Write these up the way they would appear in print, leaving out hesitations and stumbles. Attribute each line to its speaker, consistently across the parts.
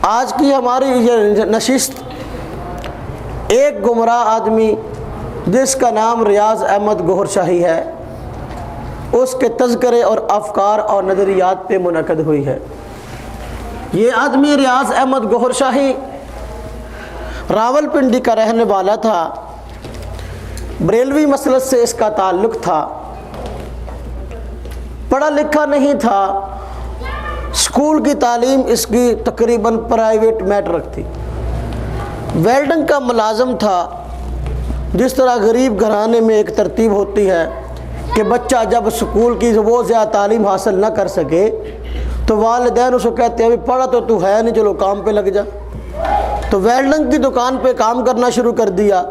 Speaker 1: آج کی ہماری یہ نشست ایک گمراہ آدمی جس کا نام ریاض احمد گوہر شاہی ہے، اس کے تذکرے اور افکار اور نظریات پہ منعقد ہوئی ہے۔ یہ آدمی ریاض احمد گوہر شاہی راولپنڈی کا رہنے والا تھا، بریلوی مسلک سے اس کا تعلق تھا، پڑھا لکھا نہیں تھا، اسکول کی تعلیم اس کی تقریباً پرائیویٹ میٹرک تھی، ویلڈنگ کا ملازم تھا۔ جس طرح غریب گھرانے میں ایک ترتیب ہوتی ہے کہ بچہ جب اسکول کی وہ زیادہ تعلیم حاصل نہ کر سکے تو والدین اس کو کہتے ہیں ابھی پڑھا تو ہے نہیں، چلو کام پہ لگ جا۔ تو ویلڈنگ کی دکان پہ کام کرنا شروع کر دیا،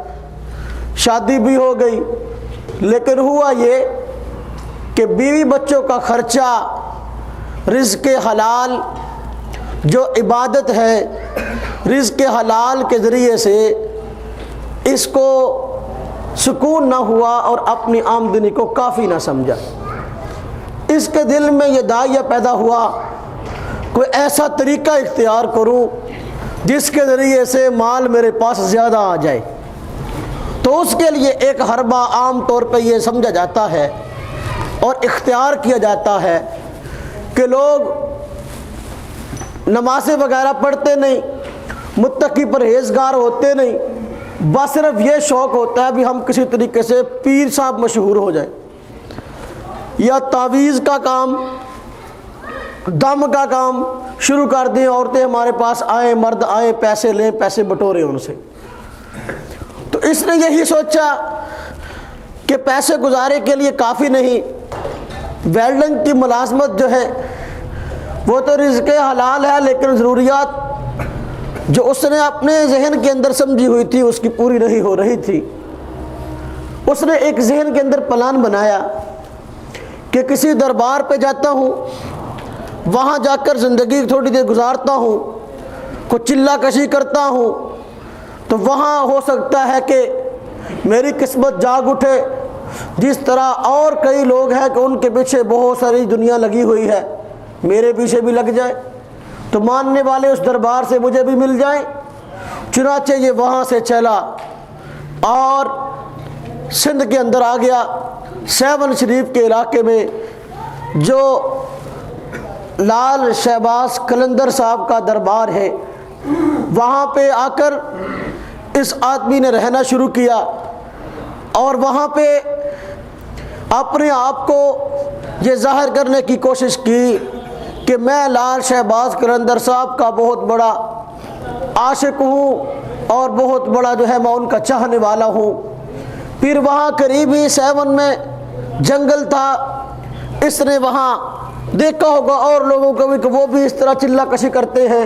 Speaker 1: شادی بھی ہو گئی، لیکن ہوا یہ کہ بیوی بچوں کا خرچہ، رزق حلال جو عبادت ہے، رزق حلال کے ذریعے سے اس کو سکون نہ ہوا اور اپنی آمدنی کو کافی نہ سمجھا۔ اس کے دل میں یہ داعیہ پیدا ہوا کوئی ایسا طریقہ اختیار کروں جس کے ذریعے سے مال میرے پاس زیادہ آ جائے۔ تو اس کے لیے ایک حربہ عام طور پہ یہ سمجھا جاتا ہے اور اختیار کیا جاتا ہے کہ لوگ نمازیں وغیرہ پڑھتے نہیں، متقی پرہیزگار ہوتے نہیں، بس صرف یہ شوق ہوتا ہے بھی ہم کسی طریقے سے پیر صاحب مشہور ہو جائیں، یا تعویذ کا کام، دم کا کام شروع کر دیں، عورتیں ہمارے پاس آئیں، مرد آئیں، پیسے لیں، پیسے بٹوریں ان سے۔ تو اس نے یہی سوچا کہ پیسے گزارے کے لیے کافی نہیں، ویلڈنگ کی ملازمت جو ہے وہ تو رزق حلال ہے، لیکن ضروریات جو اس نے اپنے ذہن کے اندر سمجھی ہوئی تھی اس کی پوری نہیں ہو رہی تھی۔ اس نے ایک ذہن کے اندر پلان بنایا کہ کسی دربار پہ جاتا ہوں، وہاں جا کر زندگی تھوڑی دیر گزارتا ہوں، کچھ چلہ کشی کرتا ہوں، تو وہاں ہو سکتا ہے کہ میری قسمت جاگ اٹھے، جس طرح اور کئی لوگ ہیں کہ ان کے پیچھے بہت ساری دنیا لگی ہوئی ہے، میرے پیچھے بھی لگ جائے تو ماننے والے اس دربار سے مجھے بھی مل جائیں۔ چنانچہ یہ وہاں سے چلا اور سندھ کے اندر آ گیا، سیون شریف کے علاقے میں جو لال شہباز قلندر صاحب کا دربار ہے، وہاں پہ آ کر اس آدمی نے رہنا شروع کیا اور وہاں پہ اپنے آپ کو یہ ظاہر کرنے کی کوشش کی کہ میں لال شہباز قلندر صاحب کا بہت بڑا عاشق ہوں اور بہت بڑا جو ہے میں ان کا چاہنے والا ہوں۔ پھر وہاں قریب ہی سیون میں جنگل تھا، اس نے وہاں دیکھا ہوگا اور لوگوں کو بھی کہ وہ بھی اس طرح چلہ کشی کرتے ہیں،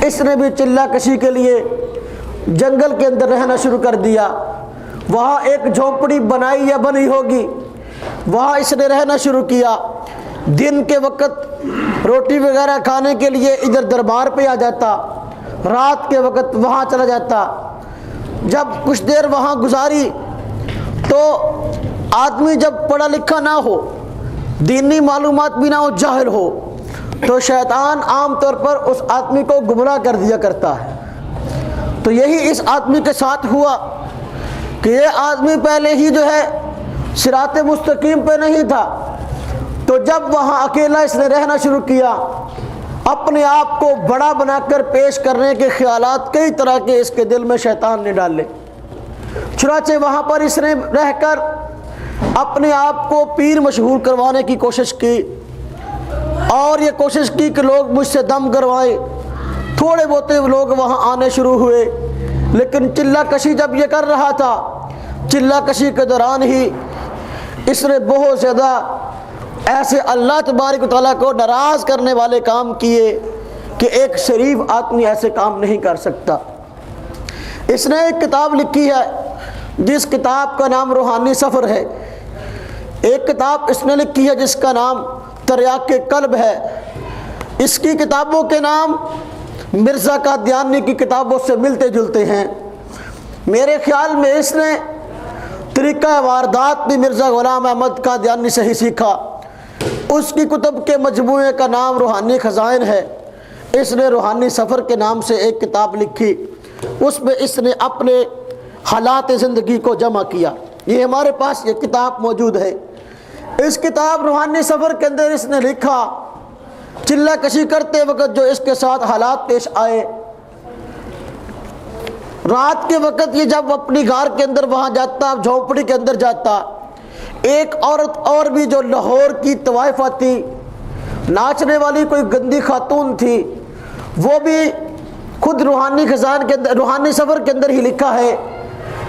Speaker 1: اس نے بھی چلہ کشی کے لیے جنگل کے اندر رہنا شروع کر دیا۔ وہاں ایک جھونپڑی بنائی یا بنی ہوگی، وہاں اس نے رہنا شروع کیا۔ دن کے وقت روٹی وغیرہ کھانے کے لیے ادھر دربار پہ آ جاتا، رات کے وقت وہاں چلا جاتا۔ جب کچھ دیر وہاں گزاری تو آدمی جب پڑھا لکھا نہ ہو، دینی معلومات بھی نہ ہو، جاہل ہو، تو شیطان عام طور پر اس آدمی کو گمراہ کر دیا کرتا ہے۔ تو یہی اس آدمی کے ساتھ ہوا کہ یہ آدمی پہلے ہی جو ہے صراط مستقیم پہ نہیں تھا، تو جب وہاں اکیلا اس نے رہنا شروع کیا، اپنے آپ کو بڑا بنا کر پیش کرنے کے خیالات کئی طرح کے اس کے دل میں شیطان نے ڈالے۔ چنانچہ وہاں پر اس نے رہ کر اپنے آپ کو پیر مشہور کروانے کی کوشش کی اور یہ کوشش کی کہ لوگ مجھ سے دم کروائیں۔ تھوڑے بہت لوگ وہاں آنے شروع ہوئے، لیکن چلہ کشی جب یہ کر رہا تھا، چلہ کشی کے دوران ہی اس نے بہت زیادہ ایسے اللہ تبارک و تعالیٰ کو ناراض کرنے والے کام کیے کہ ایک شریف آدمی ایسے کام نہیں کر سکتا۔ اس نے ایک کتاب لکھی ہے جس کتاب کا نام روحانی سفر ہے، ایک کتاب اس نے لکھی ہے جس کا نام تریاق قلب ہے۔ اس کی کتابوں کے نام مرزا قادیانی کی کتابوں سے ملتے جلتے ہیں۔ میرے خیال میں اس نے طریقہ واردات بھی مرزا غلام احمد قادیانی سے ہی سیکھا۔ اس کی کتب کے مجموعے کا نام روحانی خزائن ہے۔ اس نے روحانی سفر کے نام سے ایک کتاب لکھی، اس میں اس نے اپنے حالات زندگی کو جمع کیا۔ یہ ہمارے پاس یہ کتاب موجود ہے۔ اس کتاب روحانی سفر کے اندر اس نے لکھا، چلہ کشی کرتے وقت جو اس کے ساتھ حالات پیش آئے۔ رات کے وقت یہ جب اپنی غار کے اندر وہاں جاتا، جھونپڑی کے اندر جاتا، ایک عورت اور بھی جو لاہور کی طوائفہ تھی، ناچنے والی کوئی گندی خاتون تھی، وہ بھی خود روحانی خزان کے اندر، روحانی سفر کے اندر ہی لکھا ہے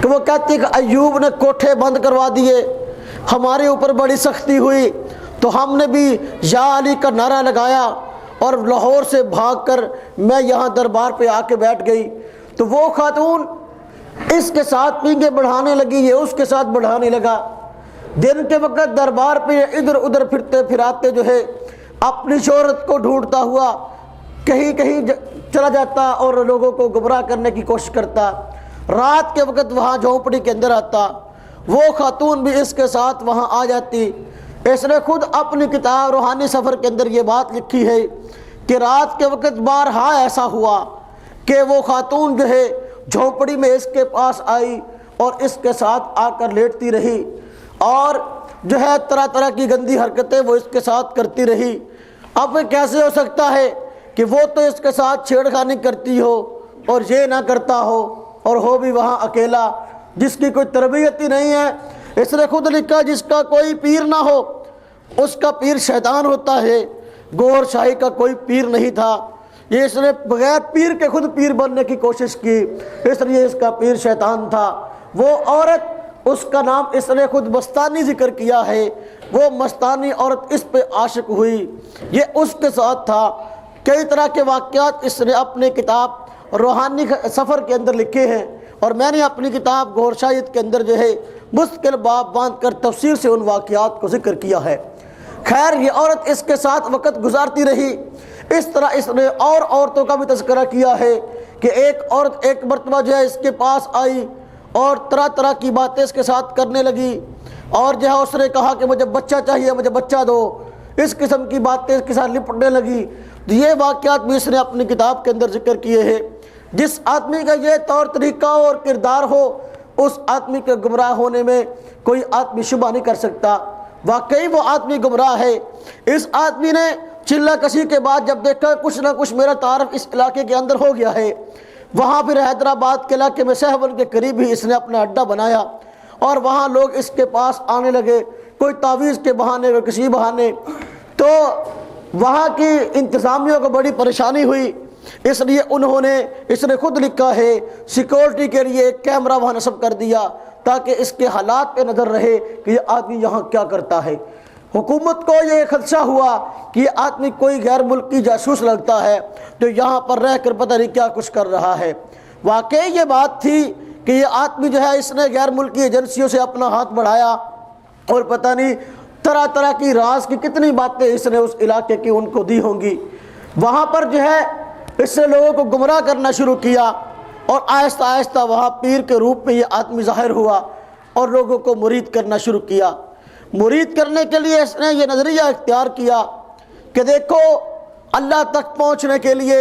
Speaker 1: کہ وہ کہتی کہ ایوب نے کوٹھے بند کروا دیے، ہمارے اوپر بڑی سختی ہوئی تو ہم نے بھی یا علی کا نعرہ لگایا اور لاہور سے بھاگ کر میں یہاں دربار پہ آ کے بیٹھ گئی۔ تو وہ خاتون اس کے ساتھ پینگے بڑھانے لگی، یہ اس کے ساتھ بڑھانے لگا۔ دن کے وقت دربار پہ ادھر ادھر پھرتے پھراتے جو ہے اپنی شہرت کو ڈھونڈتا ہوا کہیں کہیں چلا جاتا اور لوگوں کو گمراہ کرنے کی کوشش کرتا۔ رات کے وقت وہاں جھونپڑی کے اندر آتا، وہ خاتون بھی اس کے ساتھ وہاں آ جاتی۔ اس نے خود اپنی کتاب روحانی سفر کے اندر یہ بات لکھی ہے کہ رات کے وقت بارہا ایسا ہوا کہ وہ خاتون جو ہے جھونپڑی میں اس کے پاس آئی اور اس کے ساتھ آ کر لیٹتی رہی، اور جو ہے طرح طرح کی گندی حرکتیں وہ اس کے ساتھ کرتی رہی۔ اب کیسے ہو سکتا ہے کہ وہ تو اس کے ساتھ چھیڑخانی کرتی ہو اور یہ نہ کرتا ہو، اور ہو بھی وہاں اکیلا، جس کی کوئی تربیت ہی نہیں ہے۔ اس نے خود لکھا جس کا کوئی پیر نہ ہو اس کا پیر شیطان ہوتا ہے، گور شاہی کا کوئی پیر نہیں تھا، یہ اس نے بغیر پیر کے خود پیر بننے کی کوشش کی، اس لیے اس کا پیر شیطان تھا۔ وہ عورت، اس کا نام اس نے خود مستانی ذکر کیا ہے، وہ مستانی عورت اس پہ عاشق ہوئی، یہ اس کے ساتھ تھا۔ کئی طرح کے واقعات اس نے اپنے کتاب روحانی سفر کے اندر لکھے ہیں، اور میں نے اپنی کتاب گور شاہیت کے اندر جو ہے مستقل باب باندھ کر تفسیر سے ان واقعات کو ذکر کیا ہے۔ خیر، یہ عورت اس کے ساتھ وقت گزارتی رہی۔ اس طرح اس نے اور عورتوں کا بھی تذکرہ کیا ہے کہ ایک عورت ایک مرتبہ جو ہے اس کے پاس آئی اور طرح طرح کی باتیں اس کے ساتھ کرنے لگی، اور جو ہے اس نے کہا کہ مجھے بچہ چاہیے، مجھے بچہ دو، اس قسم کی باتیں اس کے ساتھ لپٹنے لگی۔ تو یہ واقعات بھی اس نے اپنی کتاب کے اندر ذکر کیے ہیں۔ جس آدمی کا یہ طور طریقہ اور کردار ہو، اس آدمی کے گمراہ ہونے میں کوئی آدمی شبہ نہیں کر سکتا، واقعی وہ آدمی گمراہ ہے۔ اس آدمی نے چلہ کشی کے بعد جب دیکھا کچھ نہ کچھ میرا تعارف اس علاقے کے اندر ہو گیا ہے، وہاں پھر حیدرآباد کے علاقے میں سہول کے قریب ہی اس نے اپنا اڈا بنایا، اور وہاں لوگ اس کے پاس آنے لگے، کوئی تعویذ کے بہانے کوئی کسی بہانے۔ تو وہاں کی انتظامیہ کو بڑی پریشانی ہوئی، اس لیے انہوں نے، اس نے خود لکھا ہے، سیکورٹی کے لیے ایک کیمرہ وہاں نصب کر دیا تاکہ اس کے حالات پہ نظر رہے کہ یہ آدمی یہاں کیا کرتا ہے۔ حکومت کو یہ خدشہ ہوا کہ یہ آدمی کوئی غیر ملکی جاسوس لگتا ہے تو یہاں پر رہ کر پتہ نہیں کیا کچھ کر رہا ہے۔ واقعی یہ بات تھی کہ یہ آدمی جو ہے اس نے غیر ملکی ایجنسیوں سے اپنا ہاتھ بڑھایا، اور پتہ نہیں طرح طرح کی راز کی کتنی باتیں اس نے اس علاقے کی ان کو دی ہوں گی۔ وہاں پر جو ہے اس سے لوگوں کو گمراہ کرنا شروع کیا، اور آہستہ آہستہ وہاں پیر کے روپ میں یہ آدمی ظاہر ہوا اور لوگوں کو مرید کرنا شروع کیا۔ مرید کرنے کے لیے اس نے یہ نظریہ اختیار کیا کہ دیکھو، اللہ تک پہنچنے کے لیے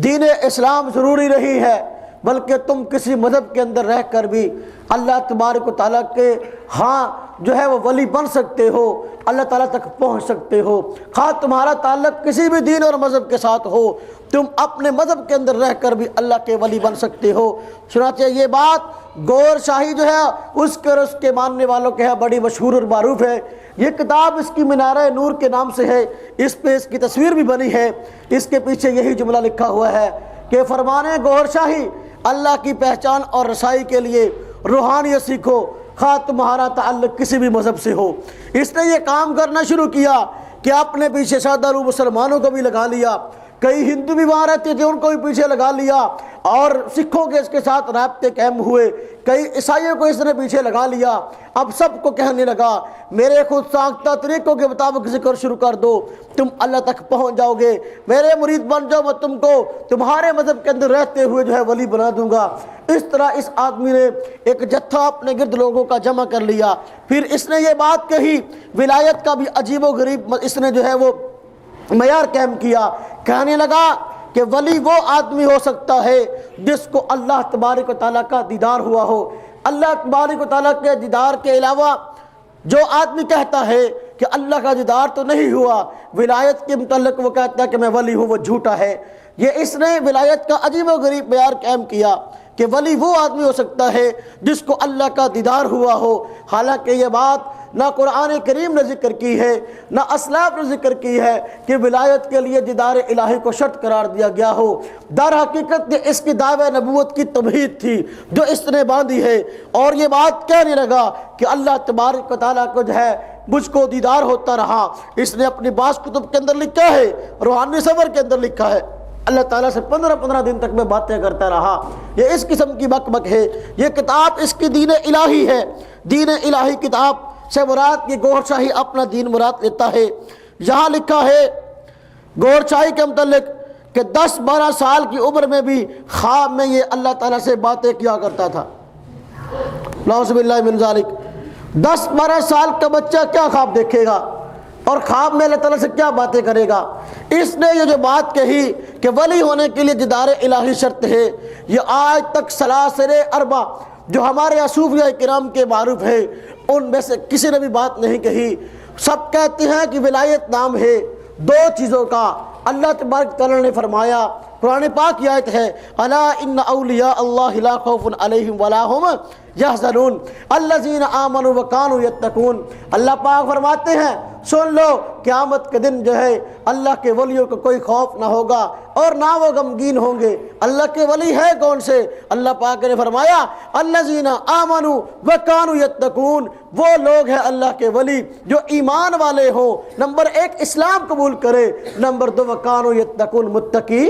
Speaker 1: دین اسلام ضروری نہیں ہے، بلکہ تم کسی مذہب کے اندر رہ کر بھی اللہ تبارک و تعالیٰ کے ہاں جو ہے وہ ولی بن سکتے ہو، اللہ تعالیٰ تک پہنچ سکتے ہو۔ خواہ تمہارا تعلق کسی بھی دین اور مذہب کے ساتھ ہو، تم اپنے مذہب کے اندر رہ کر بھی اللہ کے ولی بن سکتے ہو۔ چنانچہ یہ بات گور شاہی جو ہے اس کے اور اس کے ماننے والوں کے ہے بڑی مشہور اور معروف ہے۔ یہ کتاب اس کی منارہ نور کے نام سے ہے، اس پہ اس کی تصویر بھی بنی ہے، اس کے پیچھے یہی جملہ لکھا ہوا ہے کہ فرمانے گور شاہی، اللہ کی پہچان اور رسائی کے لیے روحانیت سیکھو، خواہ تمہارا تعلق کسی بھی مذہب سے ہو۔ اس نے یہ کام کرنا شروع کیا کہ اپنے پیچھے شادالو مسلمانوں کو بھی لگا لیا، کئی ہندو بھی وہاں رہتے تھے ان کو بھی پیچھے لگا لیا، اور سکھوں کے اس کے ساتھ رابطے قائم ہوئے، کئی عیسائیوں کو اس نے پیچھے لگا لیا۔ اب سب کو کہنے لگا میرے خود ساختہ طریقوں کے مطابق ذکر شروع کر دو، تم اللہ تک پہنچ جاؤ گے، میرے مرید بن جاؤ، میں تم کو تمہارے مذہب کے اندر رہتے ہوئے جو ہے ولی بنا دوں گا۔ اس طرح اس آدمی نے ایک جتھا اپنے گرد لوگوں کا جمع کر لیا۔ پھر اس نے یہ بات کہی، ولایت کا بھی عجیب و غریب اس نے جو ہے وہ معیار قائم کیا، کہنے لگا کہ ولی وہ آدمی ہو سکتا ہے جس کو اللہ تبارک و تعالیٰ کا دیدار ہوا ہو۔ اللہ تبارک و تعالیٰ کے دیدار کے علاوہ جو آدمی کہتا ہے کہ اللہ کا دیدار تو نہیں ہوا، ولایت کے متعلق وہ کہتا ہے کہ میں ولی ہوں، وہ جھوٹا ہے۔ یہ اس نے ولایت کا عجیب و غریب معیار قائم کیا کہ ولی وہ آدمی ہو سکتا ہے جس کو اللہ کا دیدار ہوا ہو، حالانکہ یہ بات نہ قرآن کریم نے ذکر کی ہے نہ اسلاف نے ذکر کی ہے کہ ولایت کے لیے دیدار الہی کو شرط قرار دیا گیا ہو۔ در حقیقت یہ اس کی دعوی نبوت کی تمہید تھی جو اس نے باندھی ہے، اور یہ بات کہنے لگا کہ اللہ تبارک و تعالیٰ کو جو ہے مجھ کو دیدار ہوتا رہا۔ اس نے اپنی بعض کتب کے اندر لکھا ہے، روحانی سفر کے اندر لکھا ہے، اللہ تعالیٰ سے 15 دن تک میں باتیں کرتا رہا۔ یہ اس قسم کی بک بک ہے۔ یہ کتاب اس کی دین الہی ہے۔ دین الہی کتاب سے مراد کی گور شاہی اپنا دین مراد لیتا ہے۔ یہاں لکھا ہے گور شاہی کے متعلق کہ 10-12 سال کی عمر میں بھی خواب میں یہ اللہ تعالیٰ سے باتیں کیا کرتا تھا۔ نعوذ باللہ من ذالک۔ 10-12 سال کا بچہ کیا خواب دیکھے گا اور خواب میں اللہ تعالیٰ سے کیا باتیں کرے گا؟ اس نے یہ جو بات کہی کہ ولی ہونے کے لیے دیدار الہی شرط ہے، یہ آج تک سلاسل اربع جو ہمارے صوفیہ کرام کے معروف ہے ان میں سے کسی نے بھی بات نہیں کہی۔ سب کہتے ہیں کہ ولایت نام ہے دو چیزوں کا۔ اللہ تبارک تعالیٰ نے فرمایا، قرآن پاک کی آیت ہے، الا ان اولیاء اللہ لا خوف علیہم ولا هم یحزنون الذین آمنوا وکانوا یتقون۔ اللہ پاک فرماتے ہیں سن لو قیامت کے دن جو ہے اللہ کے ولیوں کو کوئی خوف نہ ہوگا اور نہ وہ غمگین ہوں گے۔ اللہ کے ولی ہے کون سے؟ اللہ پاک نے فرمایا الذین آمنوا وکانوا یتقون، وہ لوگ ہیں اللہ کے ولی جو ایمان والے ہوں، نمبر 1 اسلام قبول کرے، نمبر 2 وکانوا یتقون متقی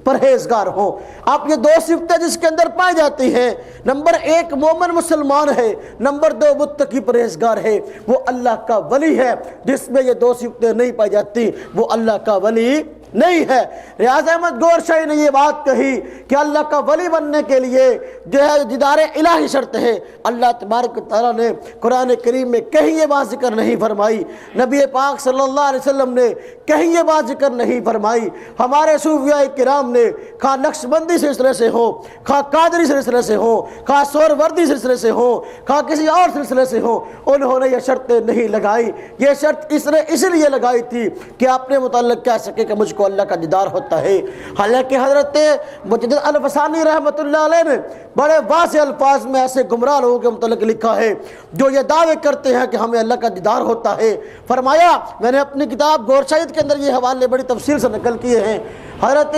Speaker 1: پرہیزگار ہوں۔ آپ یہ دو صفتیں جس کے اندر پائی جاتی ہیں، نمبر 1 مومن مسلمان ہے، نمبر 2 متقی پرہیزگار ہے، وہ اللہ کا ولی ہے۔ جس میں یہ دو صفتیں نہیں پائی جاتی وہ اللہ کا ولی نہیں ہے۔ ریاض احمد گور شاہی نے یہ بات کہی کہ اللہ کا ولی بننے کے لیے جو ہے دیدار الہی شرط ہے۔ اللہ تبارک تعالیٰ نے قرآن کریم میں کہیں یہ بات ذکر نہیں فرمائی، نبی پاک صلی اللہ علیہ وسلم نے کہیں یہ بات ذکر نہیں فرمائی۔ ہمارے صوفیاء کرام نے خواہ نقشبندی سلسلے سے ہو، خواہ قادری سلسلے سے ہو، خواہ سہروردی سلسلے سے ہو، خواہ کسی اور سلسلے سے ہو، انہوں نے یہ شرطیں نہیں لگائی۔ یہ شرط اس نے اس لیے لگائی تھی کہ اپنے متعلق کہہ سکے کہ مجھ کو اللہ کا دیدار ہوتا ہے۔ حالانکہ حضرت مجدد الفسانی رحمۃ اللہ علیہ نے بڑے واضح الفاظ میں ایسے گمراہ لوگوں کے متعلق لکھا ہے جو یہ دعوے کرتے ہیں کہ ہمیں اللہ کا دیدار ہوتا ہے۔ فرمایا، میں نے اپنی کتاب گور شاہد کے اندر یہ حوالے بڑی تفصیل سے نقل کیے ہیں۔ حضرت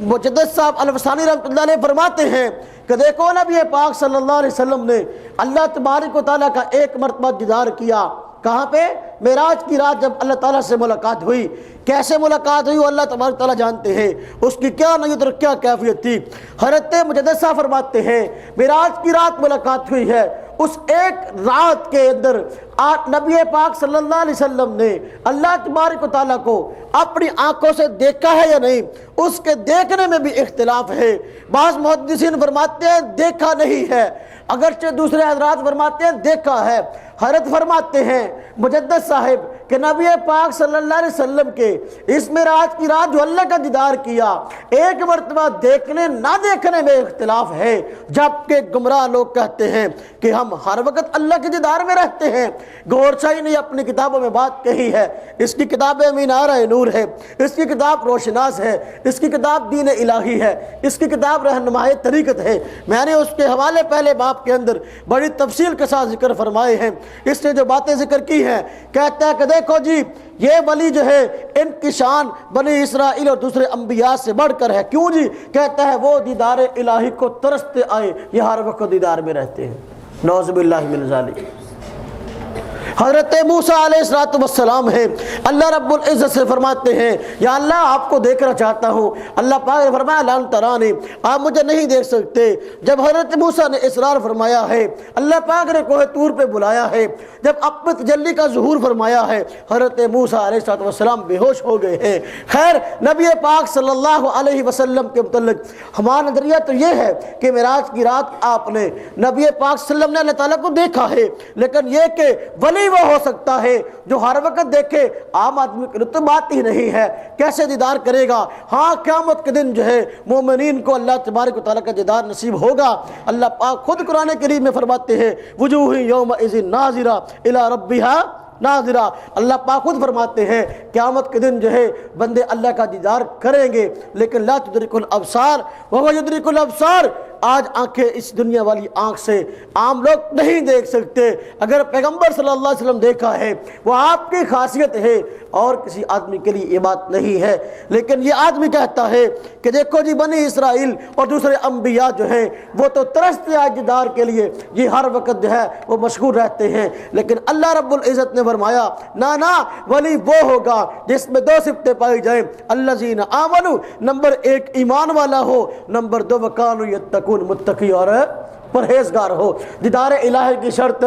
Speaker 1: مجدد صاحب الفسانی رحمۃ اللہ علیہ فرماتے ہیں کہ دیکھو نبی پاک صلی اللہ علیہ وسلم نے اللہ تبارک و تعالیٰ کا ایک مرتبہ دیدار کیا۔ کہاں پہ؟ معراج کی رات جب اللہ تعالیٰ سے ملاقات ہوئی۔ کیسے ملاقات ہوئی وہ اللہ تبارک تعالیٰ جانتے ہیں، اس کی کیا نیت اور کیا کیفیت تھی۔ حضرت مجدد صاحب فرماتے ہیں معراج کی رات ملاقات ہوئی ہے، اس ایک رات کے اندر نبی پاک صلی اللہ علیہ وسلم نے اللہ تبارک و تعالیٰ کو اپنی آنکھوں سے دیکھا ہے یا نہیں، اس کے دیکھنے میں بھی اختلاف ہے۔ بعض محدثین فرماتے ہیں دیکھا نہیں ہے، اگرچہ دوسرے حضرات فرماتے ہیں دیکھا ہے۔ حضرت فرماتے ہیں مجدد صاحب کہ نبی پاک صلی اللہ علیہ وسلم کے اس معراج کی رات جو اللہ کا دیدار کیا، ایک مرتبہ دیکھنے نہ دیکھنے میں اختلاف ہے، جبکہ گمراہ لوگ کہتے ہیں کہ ہم ہر وقت اللہ کے دیدار میں رہتے ہیں۔ گور شاہی نے اپنی کتابوں میں بات کہی ہے، اس کی کتاب مینار نور ہے، اس کی کتاب روشناس ہے، اس کی کتاب دین الہی ہے، اس کی کتاب رہنمائی طریقت ہے۔ میں نے اس کے حوالے پہلے باب کے اندر بڑی تفصیل کے ساتھ ذکر فرمائے ہیں۔ اس نے جو باتیں ذکر کی ہیں، کہتا ہے کہ دیکھو جی یہ ولی جو ہے ان کی شان بنی اسرائیل اور دوسرے انبیاء سے بڑھ کر ہے۔ کیوں جی؟ کہتا ہے وہ دیدار الہی کو ترستے آئے، یہ ہر وقت دیدار میں رہتے ہیں۔ نعوذ باللہ من ذالک۔ حضرت موسیٰ علیہ السلام ہے، اللہ رب العزت سے فرماتے ہیں یا اللہ آپ کو دیکھنا چاہتا ہوں۔ اللہ پاک نے فرمایا لن ترانی، آپ مجھے نہیں دیکھ سکتے۔ جب حضرت موسیٰ نے اصرار فرمایا ہے، اللہ پاک نے کوہ طور پہ بلایا ہے، جب اپنے تجلی کا ظہور فرمایا ہے، حضرت موسیٰ علیہ السلام بے ہوش ہو گئے ہیں۔ خیر، نبی پاک صلی اللہ علیہ وسلم کے متعلق ہمارا نظریہ تو یہ ہے کہ معراج کی رات آپ نے نبی پاک صلی اللہ علیہ وسلم نے اللہ تعالیٰ کو دیکھا ہے، لیکن یہ کہ ولی وہی وہ ہو سکتا ہے جو ہر وقت دیکھے عام آدمی کے لیے تو بات ہی نہیں ہے، کیسے دیدار کرے گا؟ ہاں قیامت کے دن جو ہے مومنین کو اللہ تبارک و تعالیٰ کا دیدار نصیب ہوگا۔ اللہ پاک خود قرآن کریم میں فرماتے ہیں وجوہ یومئذ ناظرہ الی ربہا ناظرہ، اللہ پاک خود فرماتے ہیں قیامت کے دن جو ہے بندے اللہ کا دیدار کریں گے، لیکن لا تدرک الابصار وہو یدرک الابصار، آج آنکھیں اس دنیا والی آنکھ سے عام لوگ نہیں دیکھ سکتے، اگر پیغمبر صلی اللہ علیہ وسلم دیکھا ہے وہ آپ کی خاصیت ہے اور کسی آدمی کے لیے یہ بات نہیں ہے۔ لیکن یہ آدمی کہتا ہے کہ دیکھو جی بنی اسرائیل اور دوسرے انبیاء جو ہیں وہ تو ترستے ہیں دیدار کے لیے، یہ ہر وقت جو ہے وہ مشغول رہتے ہیں، لیکن اللہ رب العزت نے فرمایا نا ولی وہ ہوگا جس میں دو صفتیں پائی جائیں، الذین آمنوا، نمبر 1 ایمان والا ہو، نمبر 2 وکانوا یتقون، متقی اور پرہیزگار ہو۔ دیدار الہی کی شرط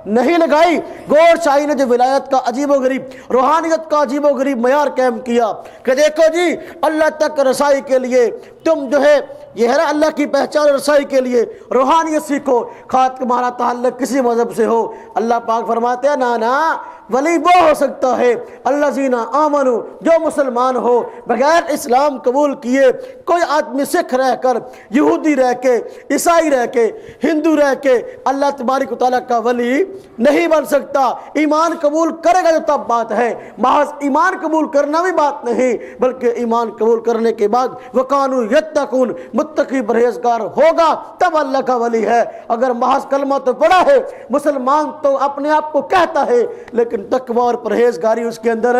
Speaker 1: نہیں لگائی۔ گور شاہی نے جو ولایت کا عجیب و غریب، روحانیت کا عجیب و غریب معیار قائم کیا کہ دیکھو جی اللہ تک رسائی کے لیے تم جو ہے یہ ہے نا اللہ کی پہچان رسائی کے لیے روحانیت سیکھو، خواہ تمہارا تعلق کسی مذہب سے ہو۔ اللہ پاک فرماتے ہیں نا ولی وہ ہو سکتا ہے الذین آمنوا، جو مسلمان ہو بغیر اسلام قبول کیے، کوئی آدمی سکھ رہ کر، یہودی رہ کے، عیسائی رہ کے، ہندو رہ کے اللہ تبارک و تعالیٰ کا ولی نہیں بن سکتا۔ ایمان قبول کرے گا جو تب بات ہے، محض ایمان قبول کرنا بھی بات نہیں، بلکہ ایمان قبول کرنے کے بعد وَقَانُوا يَتَّقُونَ، متقی پرہیزگار ہوگا تب اللہ کا ولی ہے۔ اگر محض کلمہ تو پڑھا ہے، مسلمان تو اپنے آپ کو کہتا ہے لیکن تقوی اور پرہیزگاری اس کے اندر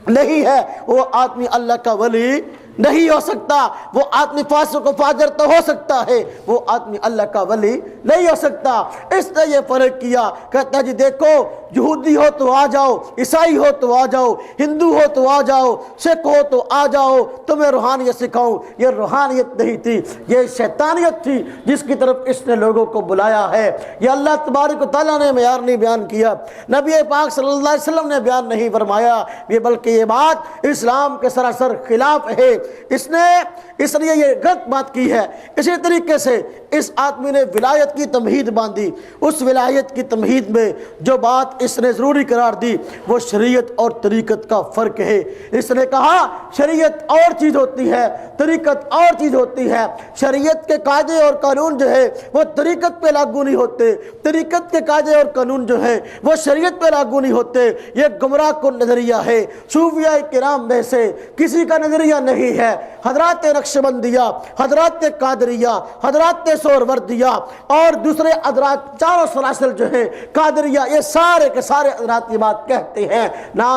Speaker 1: نہیں ہے، وہ آدمی اللہ کا ولی نہیں ہو سکتا۔ وہ آدمی فاسق و فاجر تو ہو سکتا ہے، وہ آدمی اللہ کا ولی نہیں ہو سکتا۔ اس نے یہ فرق کیا، کہتا جی دیکھو یہودی ہو تو آ جاؤ، عیسائی ہو تو آ جاؤ، ہندو ہو تو آ جاؤ، سکھ ہو تو آ جاؤ، تمہیں روحانیت سکھاؤں۔ یہ روحانیت نہیں تھی، یہ شیطانیت تھی جس کی طرف اس نے لوگوں کو بلایا ہے۔ یہ اللہ تبارک و تعالیٰ نے معیار نہیں بیان کیا، نبی پاک صلی اللہ علیہ وسلم نے بیان نہیں فرمایا، یہ بلکہ یہ بات اسلام کے سراسر خلاف ہے۔ اس نے یہ غلط بات کی ہے۔ اسی طریقے سے اس آدمی نے ولایت کی تمہید باندھی، اس ولایت کی تمہید میں جو بات اس نے ضروری قرار دی وہ شریعت اور طریقت کا فرق ہے۔ اس نے کہا شریعت اور چیز ہوتی ہے، طریقت اور چیز ہوتی ہے۔ شریعت کے قاعدے اور قانون جو ہے وہ طریقت پہ لاگو نہیں ہوتے، طریقت کے قاعدے اور قانون جو ہے وہ شریعت پہ لاگو نہیں ہوتے۔ یہ گمراہ کن نظریہ ہے، صوفیاء کرام میں سے کسی کا نظریہ نہیں ہے۔ حضرات نقشبندیہ، حضرات قادریہ، حضرات سہروردیہ اور دوسرے حضرات چاروں سلاسل جو ہیں قادریہ، یہ سارے کے سارے حضرات یہ بات کہتے ہیں نا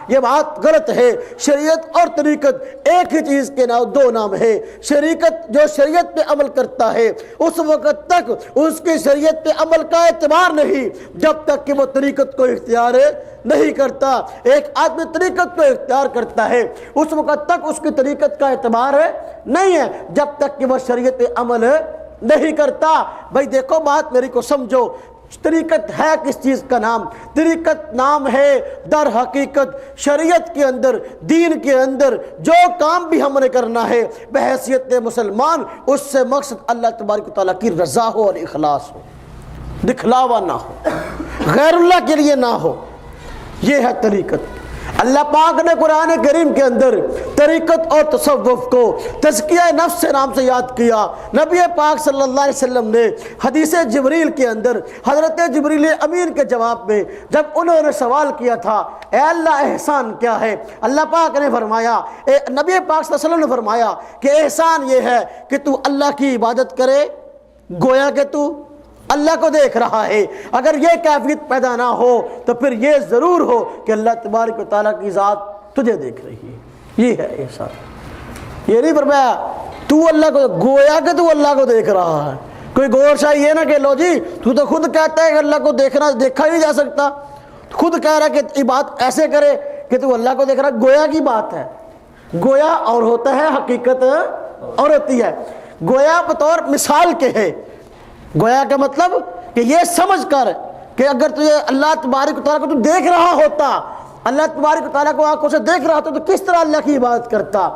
Speaker 1: یہ بات غلط ہے۔ شریعت اور طریقت ایک ہی چیز کے دو نام ہے۔ شریعت جو شریعت پہ عمل کرتا ہے اس وقت تک اس کی شریعت پہ عمل کا اعتبار نہیں جب تک کہ وہ طریقت کو اختیار نہیں کرتا۔ ایک آدمی طریقت کو اختیار کرتا ہے اس وقت تک اس کی طریقت کا اعتبار نہیں ہے جب تک کہ وہ شریعت پہ عمل نہیں کرتا۔ بھائی دیکھو بات میری کو سمجھو، طریقت ہے کس چیز کا نام؟ طریقت نام ہے در حقیقت شریعت کے اندر، دین کے اندر جو کام بھی ہم نے کرنا ہے بحیثیت مسلمان، اس سے مقصد اللہ تبارک و تعالیٰ کی رضا ہو اور اخلاص ہو، دکھلاوا نہ ہو، غیر اللہ کے لیے نہ ہو۔ یہ ہے طریقت۔ اللہ پاک نے قرآن کریم کے اندر طریقت اور تصوف کو تزکیہ نفس سے نام سے یاد کیا۔ نبی پاک صلی اللہ علیہ وسلم نے حدیث جبریل کے اندر حضرت جبریل امین کے جواب میں جب انہوں نے سوال کیا تھا اے اللہ احسان کیا ہے، اللہ پاک نے فرمایا، نبی پاک صلی اللہ علیہ وسلم نے فرمایا کہ احسان یہ ہے کہ تو اللہ کی عبادت کرے گویا کہ تو اللہ کو دیکھ رہا ہے۔ اگر یہ کیفیت پیدا نہ ہو تو پھر یہ ضرور ہو کہ اللہ تبارک و تعالیٰ کی ذات تجھے دیکھ رہی ہے۔ یہ ہے احسان۔ یہ نہیں فرمایا تو اللہ کو گویا کہ تو اللہ کو دیکھ رہا ہے۔ کوئی غور شاہی یہ نہ کہ لو جی تو خود کہتا ہے کہ اللہ کو دیکھا ہی نہیں جا سکتا، خود کہہ رہا ہے کہ یہ بات ایسے کرے کہ تو اللہ کو دیکھ رہا ہے۔ گویا کی بات ہے، گویا اور ہوتا ہے، حقیقت اور ہوتی ہے۔ گویا بطور مثال کے ہے، گویا کا مطلب کہ یہ سمجھ کر کہ اگر تجھے اللہ تبارک و تعالیٰ کو تو دیکھ رہا ہوتا، اللہ تبارک و تعالیٰ کو آنکھوں سے دیکھ رہا ہوتا تو کس طرح اللہ کی عبادت کرتا۔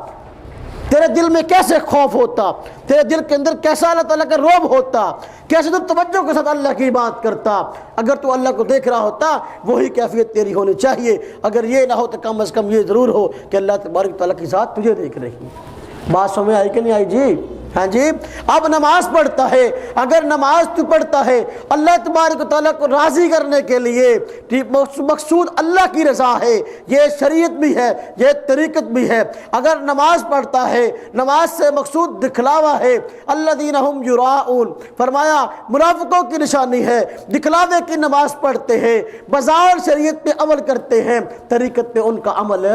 Speaker 1: تیرے دل میں کیسے خوف ہوتا، تیرے دل کے اندر کیسا اللہ تعالیٰ کا رعب ہوتا، کیسے تو توجہ کے ساتھ اللہ کی بات کرتا۔ اگر تو اللہ کو دیکھ رہا ہوتا وہی کیفیت تیری ہونی چاہیے، اگر یہ نہ ہو تو کم از کم یہ ضرور ہو کہ اللہ تبارک تعالیٰ کی ذات تجھے دیکھ رہی ہے۔ بات سمجھ آئی کہ نہیں آئی جی؟ ہاں جی۔ اب نماز پڑھتا ہے، اگر نماز تو پڑھتا ہے اللہ تبارک و تعالیٰ کو راضی کرنے کے لیے، مقصود اللہ کی رضا ہے، یہ شریعت بھی ہے، یہ طریقت بھی ہے۔ اگر نماز پڑھتا ہے نماز سے مقصود دکھلاوا ہے، الذین ھم یراؤن، فرمایا منافقوں کی نشانی ہے، دکھلاوے کی نماز پڑھتے ہیں، بظاہر شریعت پہ عمل کرتے ہیں، طریقت پہ ان کا عمل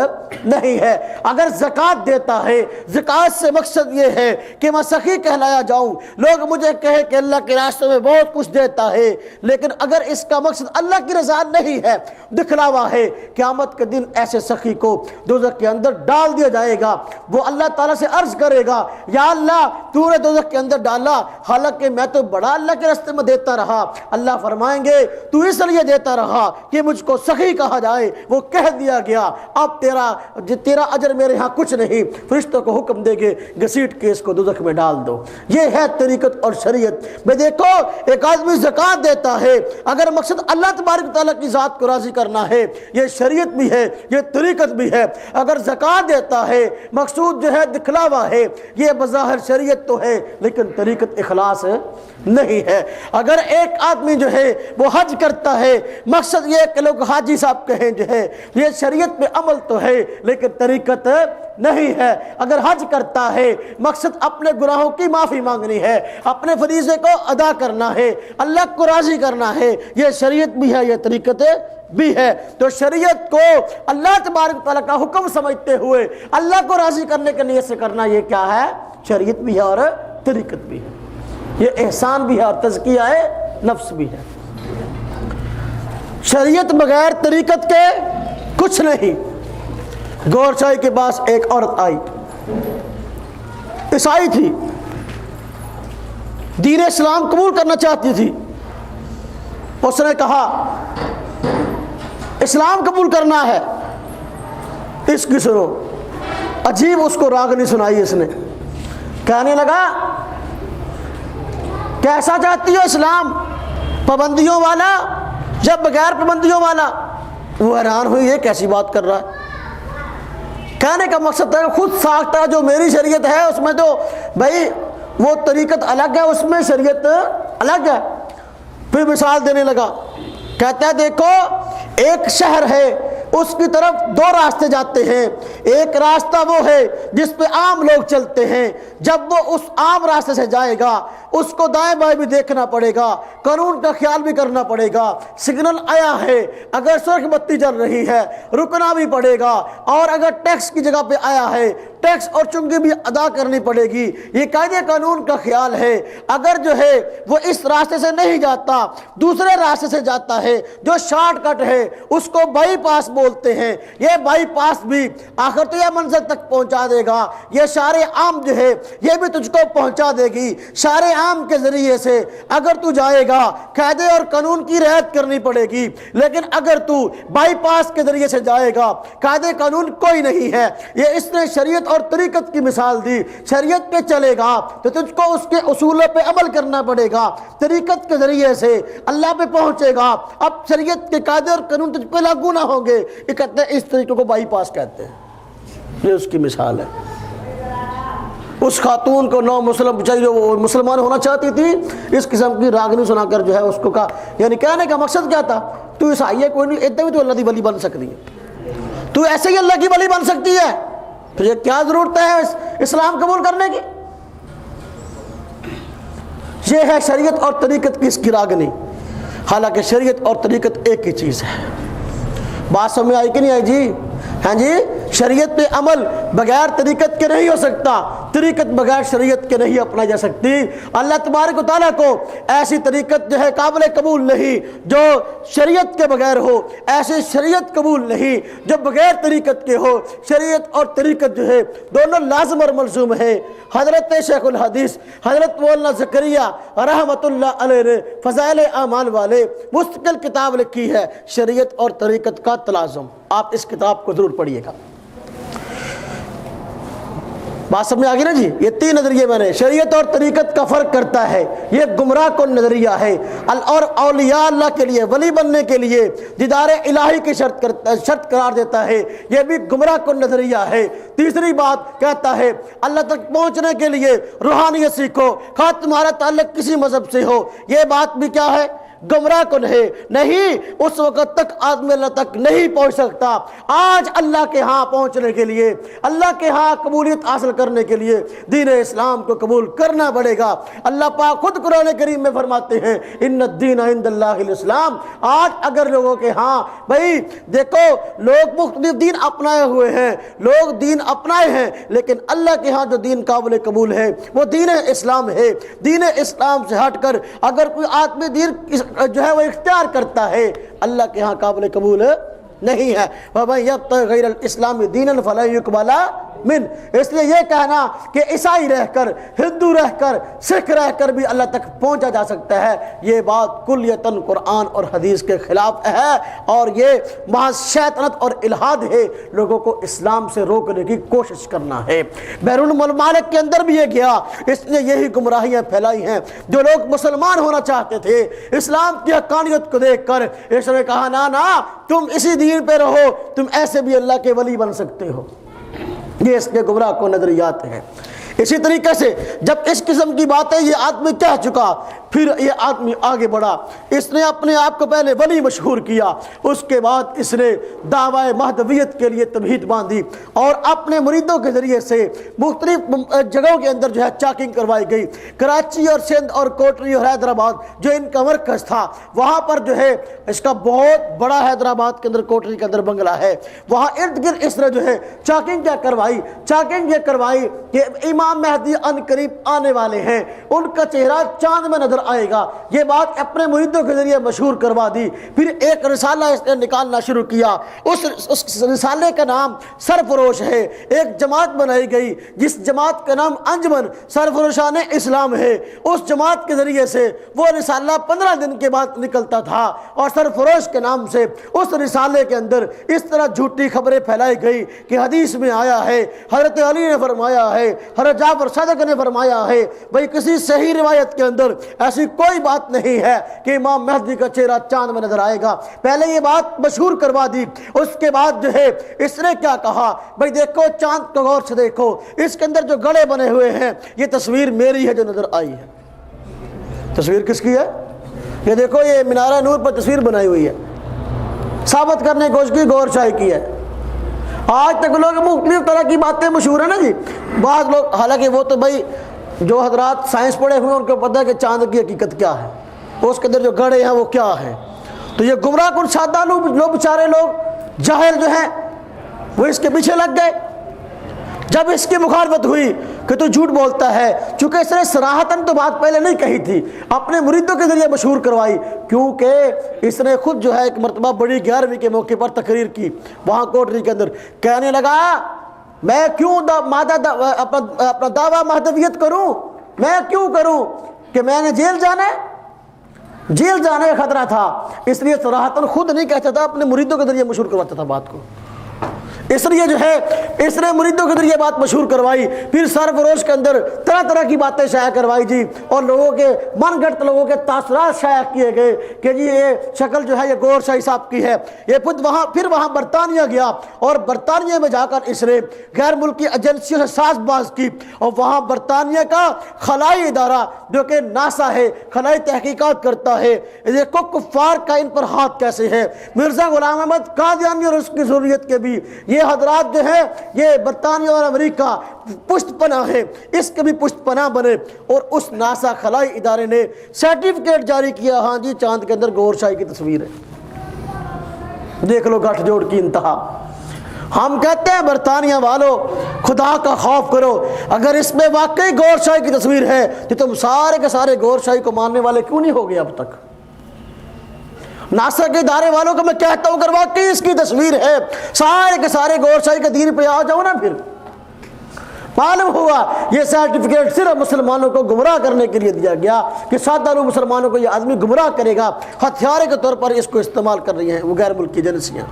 Speaker 1: نہیں ہے۔ اگر زکوٰۃ دیتا ہے، زکوٰۃ سے مقصد یہ ہے کہ میں سخی کہلایا جاؤں، لوگ مجھے کہے کہ اللہ کے راستے میں بہت کچھ دیتا ہے، لیکن اگر اس کا مقصد اللہ کی رضا نہیں ہے، دکھلاوا ہے، قیامت کے دن ایسے سخی کو دوزخ کے اندر ڈال دیا جائے گا۔ وہ اللہ تعالیٰ سے عرض کرے گا، یا اللہ تو نے دوزخ کے اندر ڈالا حالانکہ میں تو بڑا اللہ کے راستے میں دیتا رہا۔ اللہ فرمائیں گے تو اس لیے دیتا رہا کہ مجھ کو سخی کہا جائے، وہ کہہ دیا گیا، اب تیرا اجر میرے ہاں کچھ نہیں۔ فرشتوں کو حکم دے گے گھسیٹ کے اس کو دوزخ میں ڈال دو۔ یہ ہے طریقت اور شریعت میں۔ دیکھو ایک آدمی زکوٰۃ دیتا ہے، اگر مقصد اللہ تبارک تعالیٰ کی ذات کو راضی کرنا ہے، یہ شریعت بھی ہے، یہ طریقت بھی ہے۔ اگر زکوٰۃ دیتا ہے مقصود جو ہے دکھلاوا ہے، یہ بظاہر شریعت تو ہے لیکن طریقت اخلاص نہیں ہے۔ اگر ایک آدمی جو ہے وہ حج کرتا ہے، مقصد یہ کہ لوگ حاجی صاحب کہیں جو ہے یہ شریعت پہ عمل تو ہے لیکن طریقت نہیں ہے۔ اگر حج کرتا ہے مقصد اپنے گناہوں کی معافی مانگنی ہے، اپنے فریضے کو ادا کرنا ہے، اللہ کو راضی کرنا ہے، یہ شریعت بھی ہے، یہ طریقت بھی ہے۔ تو شریعت کو اللہ تبارک تعالیٰ کا حکم سمجھتے ہوئے اللہ کو راضی کرنے کے نیت سے کرنا، یہ کیا ہے؟ شریعت بھی ہے اور طریقت بھی ہے، یہ احسان بھی ہے اور تزکیہ نفس بھی ہے۔ شریعت بغیر طریقت کے کچھ نہیں۔ گور شاہی کے پاس ایک عورت آئی، عیسائی تھی، دین اسلام قبول کرنا چاہتی تھی۔ اس نے کہا اسلام قبول کرنا ہے، اس کی سنو۔ عجیب اس کو راگنی سنائی اس نے، کہنے لگا کیسا چاہتی ہو اسلام، پابندیوں والا یا بغیر پابندیوں والا؟ وہ حیران ہوئی یہ کیسی بات کر رہا ہے۔ کہنے کا مقصد ہے خود ساختہ جو میری شریعت ہے اس میں تو بھائی وہ طریقت الگ ہے، اس میں شریعت الگ ہے۔ پھر مثال دینے لگا، کہتا ہے دیکھو ایک شہر ہے، اس کی طرف دو راستے جاتے ہیں، ایک راستہ وہ ہے جس پہ عام لوگ چلتے ہیں، جب وہ اس عام راستے سے جائے گا اس کو دائیں بائیں بھی دیکھنا پڑے گا، قانون کا خیال بھی کرنا پڑے گا، سگنل آیا ہے اگر سرخ بتی جل رہی ہے رکنا بھی پڑے گا، اور اگر ٹیکس کی جگہ پہ آیا ہے ٹیکس اور چنگی بھی ادا کرنی پڑے گی، یہ قاعدے قانون کا خیال ہے۔ اگر جو ہے وہ اس راستے سے نہیں جاتا دوسرے راستے سے جاتا ہے جو شارٹ کٹ ہے اس کو بائی پاس بولتے ہیں، یہ بائی پاس بھی آخر تو یہ منزل تک پہنچا دے گا، یہ شارع عام جو ہے یہ بھی تجھ کو پہنچا دے گی۔ شارع عام کے ذریعے سے اگر تو جائے گا قاعدے اور قانون کی رعایت کرنی پڑے گی، لیکن اگر تو بائی پاس کے ذریعے سے جائے گا قاعدے قانون کوئی نہیں ہے۔ یہ اس نے شریعت اور طریقت کی مثال دی، شریعت پہ چلے گا تو تجھ کو اس کے اصولوں پہ عمل کرنا پڑے گا، طریقت کے ذریعے سے اللہ پہ پہنچے گا، اب شریعت کے قاعدے اور قانون تجھ پہ لاگو نہ ہوں گے۔ یہ کہتے ہیں اس طریقے کو بائی پاس کہتے ہیں، یہ اس کی مثال ہے۔ اس خاتون کو نو مسلم جو مسلمان ہونا چاہتی تھی اس قسم کی راگنی سنا کر جو ہے اس کو کہا، یعنی کہنے کا مقصد کیا تھا، تو عیسائی ہے کوئی نہیں، اتنا بھی تو اللہ کی ولی بن سکتی ہے، تو ایسے ہی اللہ کی ولی بن سکتی ہے، تو یہ کیا ضرورت ہے اسلام قبول کرنے کی؟ یہ ہے شریعت اور طریقت کی اس کی راگنی، حالانکہ شریعت اور طریقت ایک ہی چیز ہے۔ بات سمجھ آئی کہ نہیں آئی جی؟ ہاں جی، شریعت پہ عمل بغیر طریقت کے نہیں ہو سکتا، طریقت بغیر شریعت کے نہیں اپنائی جا سکتی۔ اللہ تبارک و تعالیٰ کو ایسی طریقت جو ہے قابل قبول نہیں جو شریعت کے بغیر ہو، ایسی شریعت قبول نہیں جو بغیر طریقت کے ہو۔ شریعت اور طریقت جو ہے دونوں لازم اور ملزوم ہے۔ حضرت شیخ الحدیث حضرت مولانا زکریا رحمۃ اللہ علیہ نے فضائل اعمال والے مستقل کتاب لکھی ہے شریعت اور طریقت کا تلازم، آپ اس کتاب کو ضرور پڑھیے گا۔ بات سمجھ آ گئی نا جی؟ یہ تین نظریے میں نے شریعت اور طریقت کا فرق کرتا ہے، یہ گمراہ کن نظریہ ہے، اور اولیاء اللہ کے لیے ولی بننے کے لیے دیدار الہی کی شرط قرار دیتا ہے، یہ بھی گمراہ کن نظریہ ہے۔ تیسری بات کہتا ہے اللہ تک پہنچنے کے لیے روحانیت سیکھو، خواہ تمہارا تعلق کسی مذہب سے ہو، یہ بات بھی کیا ہے؟ گمراہ کن ہے۔ نہیں، اس وقت تک آدمی اللہ تک نہیں پہنچ سکتا۔ آج اللہ کے ہاں پہنچنے کے لیے، اللہ کے ہاں قبولیت حاصل کرنے کے لیے دین اسلام کو قبول کرنا پڑے گا۔ اللہ پاک خود قرآن کریم میں فرماتے ہیں ان الدین عند اللہ الاسلام۔ آج اگر لوگوں کے ہاں بھائی دیکھو لوگ مختلف دین اپنائے ہوئے ہیں، لوگ دین اپنائے ہیں، لیکن اللہ کے ہاں جو دین قابل قبول ہے وہ دین اسلام ہے۔ دین اسلام سے ہٹ کر اگر کوئی آدمی دین جو ہے وہ اختیار کرتا ہے، اللہ کے ہاں قابل قبول نہیں ہے۔ وَمَن يَبْتَغِ غَيْرَ الْإِسْلَامِ دِينًا فَلَن يُقْبَلَ من، اس لیے یہ کہنا کہ عیسائی رہ کر، ہندو رہ کر، سکھ رہ کر بھی اللہ تک پہنچا جا سکتا ہے، یہ بات کلیتاً قرآن اور حدیث کے خلاف ہے، اور یہ محض شیطنت اور الہاد ہے، لوگوں کو اسلام سے روکنے کی کوشش کرنا ہے۔ بیرون ممالک کے اندر بھی یہ گیا، اس نے یہی گمراہیاں پھیلائی ہیں۔ جو لوگ مسلمان ہونا چاہتے تھے اسلام کی حقانیت کو دیکھ کر، اس نے کہا نا تم اسی دین پہ رہو، تم ایسے بھی اللہ کے ولی بن سکتے ہو۔ یہ اس کے گمراہ کو نظریات ہیں۔ اسی طریقے سے جب اس قسم کی باتیں یہ آدمی کہہ چکا، پھر یہ آدمی آگے بڑھا، اس نے اپنے آپ کو پہلے ولی مشہور کیا، اس کے بعد اس نے دعوی مہدویت کے لیے تمہید باندھی، اور اپنے مریدوں کے ذریعے سے مختلف جگہوں کے اندر جو ہے چاکنگ کروائی گئی۔ کراچی اور سندھ اور کوٹری اور حیدرآباد جو ان کا مرکز تھا، وہاں پر جو ہے اس کا بہت بڑا حیدرآباد کے اندر کوٹری کے اندر بنگلہ ہے، وہاں ارد گرد اس نے جو ہے چاکنگ کیا کروائی؟ چاکنگ یہ کروائی کہ امام مہدی ان قریب آنے والے ہیں، ان کا چہرہ چاند میں نظر آئے گا، یہ بات اپنے مریدوں کے ذریعے مشہور کروا دی۔ پھر ایک رسالہ اس نے نکالنا شروع کیا، اس رسالے کا نام سرفروش ہے۔ ایک جماعت بنائی گئی جس جماعت کا نام انجمن سرفروشان اسلام ہے، اس جماعت کے ذریعے سے وہ رسالہ 15 دن کے بعد نکلتا تھا، اور سرفروش کے نام سے اس رسالے کے اندر اس طرح جھوٹی خبریں پھیلائی گئی کہ حدیث میں آیا ہے، حضرت علی نے فرمایا ہے، حضرت جعفر صادق نے فرمایا ہے۔ بھئی کسی صحیح روایت کے اندر ایسی کوئی بات نہیں ہے کہ امام مہدی کا چہرہ چاند میں نظر آئے گا۔ پہلے یہ بات مشہور کروا دی، اس کے بعد جو ہے اس نے کیا کہا؟ بھئی دیکھو چاند کو غور سے دیکھو، اس کے اندر جو گڑھے بنے ہوئے ہیں یہ تصویر میری ہے جو نظر آئی ہے۔ تصویر کس کی ہے؟ یہ دیکھو یہ منارہ نور پر تصویر بنائی ہوئی ہے، ثابت کرنے کی کوشش کی گور شاہی کی ہے۔ آج تک لوگ مختلف طرح کی باتیں مشہور ہیں نا جی، بعض لوگ حالانکہ وہ تو بھائی جو حضرات سائنس پڑھے ہوئے ہیں ان کو پتہ ہے کہ چاند کی حقیقت کیا ہے، اس کے اندر جو گڑھے ہیں وہ کیا ہے۔ تو یہ گمراہ کن سادہ لوگ بیچارے لوگ جاہل جو ہیں وہ اس کے پیچھے لگ گئے۔ جب اس کی مخالفت ہوئی کہ تو جھوٹ بولتا ہے، چونکہ اس نے صراحتاً تو بات پہلے نہیں کہی تھی، اپنے مریدوں کے ذریعے مشہور کروائی، کیونکہ اس نے خود جو ہے ایک مرتبہ بڑی 11ویں کے موقع پر تقریر کی وہاں کوٹری کے اندر، کہنے لگا میں کیوں اپنا دعویٰ مہدویت کروں، میں کیوں کروں کہ میں نے جیل جانا ہے، جیل جانے کا خطرہ تھا، اس لیے صراحتاً خود نہیں کہتا تھا، اپنے مریدوں کے ذریعے مشہور کرواتا تھا بات کو۔ اس لیے جو ہے اس نے مریدوں کے ذریعے بات مشہور کروائی، پھر سرفروش کے اندر طرح طرح کی باتیں شائع کروائی جی، اور لوگوں کے من گھڑت لوگوں کے تاثرات شائع کیے گئے کہ جی یہ شکل جو ہے یہ گور شاہی صاحب کی ہے۔ یہ پھر وہاں برطانیہ گیا، اور برطانیہ میں جا کر اس نے غیر ملکی ایجنسیوں سے ساز باز کی، اور وہاں برطانیہ کا خلائی ادارہ جو کہ ناسا ہے، خلائی تحقیقات کرتا ہے، دیکھو کفار کا ان پر ہاتھ کیسے ہے۔ مرزا غلام احمد قادیانی اور اس کی ضروریت کے بھی یہ حضرات جو ہیں یہ برطانیہ اور امریکہ پشت پناہ ہے، اس کے بھی پشت پناہ بنے، اور اس ناسا خلائی ادارے نے سرٹیفکیٹ جاری کیا، ہاں جی چاند کے اندر گور شاہی کی تصویر ہے۔ دیکھ لو گٹھ جوڑ کی انتہا۔ ہم کہتے ہیں برطانیہ والوں خدا کا خوف کرو، اگر اس میں واقعی گور شاہی کی تصویر ہے تو تم سارے کے سارے گور شاہی کو ماننے والے کیوں نہیں ہو گئے اب تک؟ ناسا کے ادارے والوں کو میں کہتا ہوں اگر واقعی اس کی تصویر ہے، سارے کے سارے گور شاہی کے دین پہ آ جاؤ نا۔ پھر معلوم ہوا یہ سرٹیفکیٹ صرف مسلمانوں کو گمراہ کرنے کے لیے دیا گیا کہ سادہ لوگ مسلمانوں کو یہ آدمی گمراہ کرے گا، ہتھیار کے طور پر اس کو استعمال کر رہی ہیں وہ غیر ملکی ایجنسیاں۔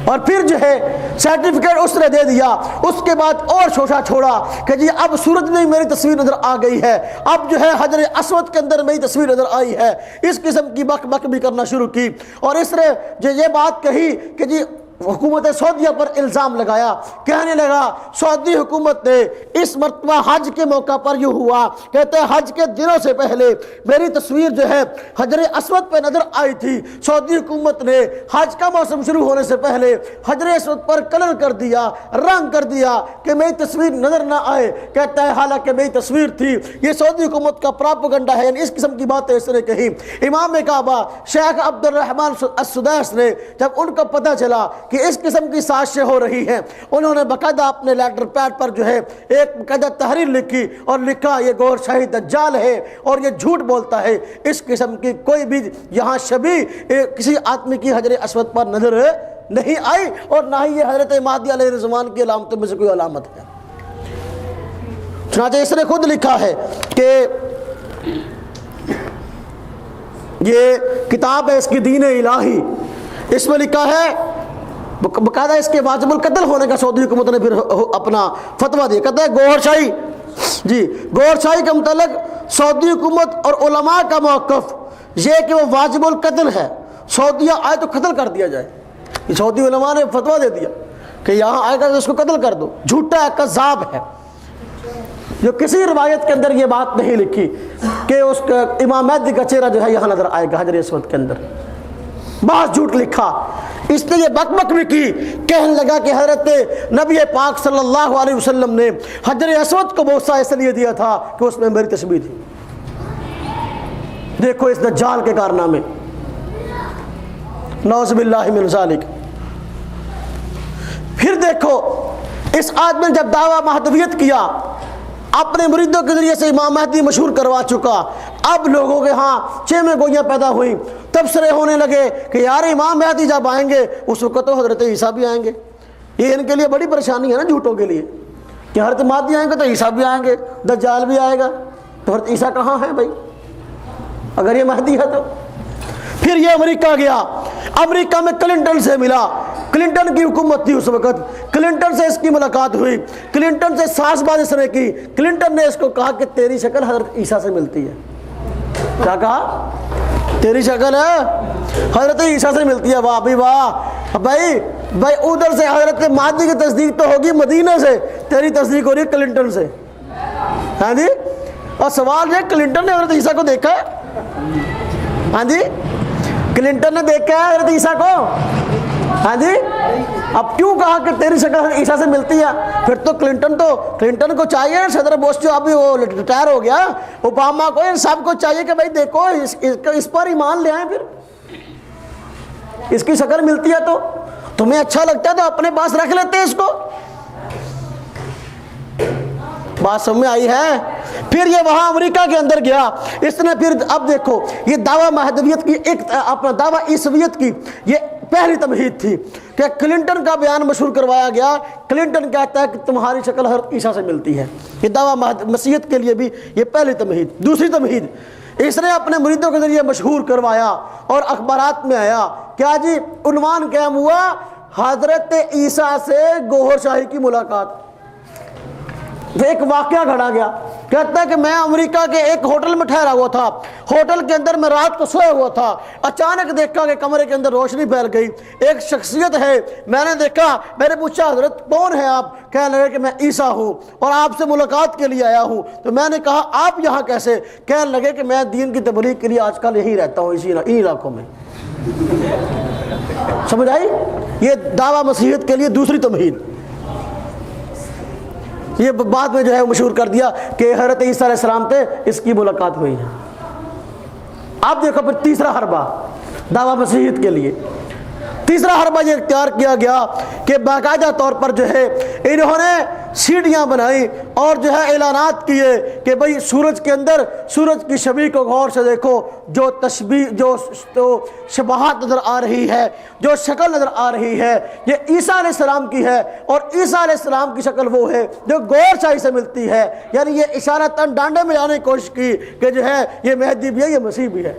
Speaker 1: اور پھر جو ہے سرٹیفکیٹ اس نے دے دیا. اس کے بعد اور شوشہ چھوڑا کہ جی اب سورج میں میری تصویر نظر آ گئی ہے, اب جو ہے حجر اسود کے اندر میری تصویر نظر آئی ہے. اس قسم کی بک بک بھی کرنا شروع کی, اور اس نے جو یہ بات کہی کہ جی حکومت سعودیہ پر الزام لگایا, کہنے لگا سعودی حکومت نے اس مرتبہ حج کے موقع پر یہ ہوا, کہتے ہیں حج کے دنوں سے پہلے میری تصویر جو ہے حجر اسود پہ نظر آئی تھی. سعودی حکومت نے حج کا موسم شروع ہونے سے پہلے حجر اسود پر کلر کر دیا, رنگ کر دیا کہ میری تصویر نظر نہ آئے. کہتا ہے حالانکہ میری تصویر تھی. یہ سعودی حکومت کا پراپیگنڈا ہے, یعنی اس قسم کی باتیں اس نے کہی. امام کعبہ شیخ عبد الرحمن السدیس نے جب ان کو پتہ چلا کہ اس قسم کی سازشیں ہو رہی ہیں, انہوں نے باقاعدہ اپنے لیٹر پیڈ پر جو ہے ایک باقاعدہ تحریر لکھی اور لکھا یہ گور شاہی دجال ہے اور یہ جھوٹ بولتا ہے. اس قسم کی کوئی بھی یہاں شبیہ کسی آدمی کی حجر اسود پر نظر نہیں آئی, اور نہ ہی یہ حضرت مہدی علیہ الرضوان کی علامتوں میں سے کوئی علامت ہے. چنانچہ اس نے خود لکھا ہے کہ یہ کتاب ہے اس کی دین الہی, اس میں لکھا ہے باقاعدہ اس کے واجب القتل ہونے کا سعودی حکومت نے پھر اپنا فتویٰ دیا. کہتا ہے گوہر شاہی, جی گوہر شاہی کے متعلق سعودی حکومت اور علماء کا موقف یہ کہ وہ واجب القتل ہے, سعودیہ آئے تو قتل کر دیا جائے. سعودی علماء نے فتویٰ دے دیا کہ یہاں آئے گا تو اس کو قتل کر دو. جھوٹا ہے, کذاب ہے. جو کسی روایت کے اندر یہ بات نہیں لکھی کہ اس کا امام مہدی کا چہرہ جو ہے یہاں نظر آئے گا حجر اسود کے اندر. بہت جھوٹ لکھا. اس نے یہ بک بک بھی کی, کہنے لگا کہ حضرت نبی پاک صلی اللہ علیہ وسلم نے حجر اسود کو بوسہ اس لیے دیا تھا کہ اس میں میری تصویر تھی. دیکھو اس دجال کے کارنامے, نعوذ باللہ من ذالک. پھر دیکھو اس آدمی نے جب دعویٰ مہدویت کیا, اپنے مریدوں کے ذریعے سے امام مہدی مشہور کروا چکا, اب لوگوں کے ہاں چیمیں گوئیاں پیدا ہوئیں, تبصرے ہونے لگے کہ یار امام مہدی جب آئیں گے اس وقت تو حضرت عیسیٰ بھی آئیں گے. یہ ان کے لیے بڑی پریشانی ہے نا جھوٹوں کے لیے, کہ حضرت مہدی آئیں گے تو عیسیٰ بھی آئیں گے, دجال بھی آئے گا, تو حضرت عیسیٰ کہاں ہے بھائی اگر یہ مہدی ہے تو. پھر یہ امریکہ گیا, امریکہ میں کلنٹن سے ملا, کلنٹن کی حکومت تھی اس وقت, کلنٹن سے اس کی ملاقات ہوئی, کلنٹن سے ساز باز اس نے کی. کلنٹن نے اس کو کہا کہ تیری شکل حضرت عیسیٰ سے ملتی ہے. کیا کہا؟ تیری شکل ہے حضرت عیسیٰ سے ملتی ہے. واہ بھی واہ بھائی, بھائی ادھر سے حضرت مہدی کی تصدیق تو ہوگی مدینہ سے, تیری تصدیق ہو رہی ہے کلنٹن سے. ہاں جی, اور سوال یہ کلنٹن نے حضرت عیسیٰ کو دیکھا ہے؟ ہاں جی, کلنٹن نے دیکھا ہے حضرت عیسیٰ کو؟ ہاں جی. اب کیوں کہا کہ تیری شکل عیسیٰ سے ملتی ہے؟ پھر تو کلنٹن کو چاہیے, صدر بوش جو ابھی وہ ریٹائر ہو گیا, اوباما کو, ان سب کو چاہیے کہ بھائی دیکھو اس پر ایمان لے آئیں. پھر اس کی شکل ملتی ہے تو تمہیں اچھا لگتا ہے تو اپنے پاس رکھ لیتے ہیں اس کو. بات سمجھ میں آئی ہے؟ پھر یہ وہاں امریکہ کے اندر گیا, اس نے پھر اب دیکھو یہ دعویٰ مہدویت کی ایک اپنا دعویٰ عیسویت کی یہ پہلی تمہید تھی کہ کلنٹن کا بیان مشہور کروایا گیا. کلنٹن کہتا ہے کہ تمہاری شکل حضرت عیسیٰ سے ملتی ہے. یہ دعویٰ مسیحیت کے لیے بھی یہ پہلی تمہید. دوسری تمہید اس نے اپنے مریدوں کے ذریعے مشہور کروایا اور اخبارات میں آیا. کیا جی عنوان قائم ہوا, حضرت عیسیٰ سے گوہر شاہی کی ملاقات. ایک واقعہ گھڑا گیا, کہتا ہے کہ میں امریکہ کے ایک ہوٹل میں ٹھہرا ہوا تھا, ہوٹل کے اندر میں رات کو سویا ہوا تھا, اچانک دیکھا کہ کمرے کے اندر روشنی پھیل گئی, ایک شخصیت ہے, میں نے دیکھا, میں نے پوچھا حضرت کون ہے آپ؟ کہنے لگے کہ میں عیسیٰ ہوں اور آپ سے ملاقات کے لیے آیا ہوں. تو میں نے کہا آپ یہاں کیسے؟ کہنے لگے کہ میں دین کی تبلیغ کے لیے آج کل یہی رہتا ہوں, اسی علاقوں میں. سمجھ آئی؟ یہ دعویٰ مسیحیت کے لیے دوسری تمہید. یہ بعد میں جو ہے مشہور کر دیا کہ حضرت عیسیٰ علیہ السلام تھے, اس کی ملاقات ہوئی ہے. آپ دیکھو پھر تیسرا حربہ دعویٰ مسیحیت کے لیے. تیسرا حربہ یہ اختیار کیا گیا کہ باقاعدہ طور پر جو ہے انہوں نے سیڑھیاں بنائی اور جو ہے اعلانات کیے کہ بھئی سورج کے اندر سورج کی شبیہ کو غور سے دیکھو, جو تشبیہ جو شباہت نظر آ رہی ہے, جو شکل نظر آ رہی ہے, یہ عیسیٰ علیہ السلام کی ہے, اور عیسیٰ علیہ السلام کی شکل وہ ہے جو گور شاہی سے ملتی ہے. یعنی یہ اشارتاً ڈانڈے میں لانے کی کوشش کی کہ جو ہے یہ مہدی بھی ہے, یہ مسیح بھی ہے.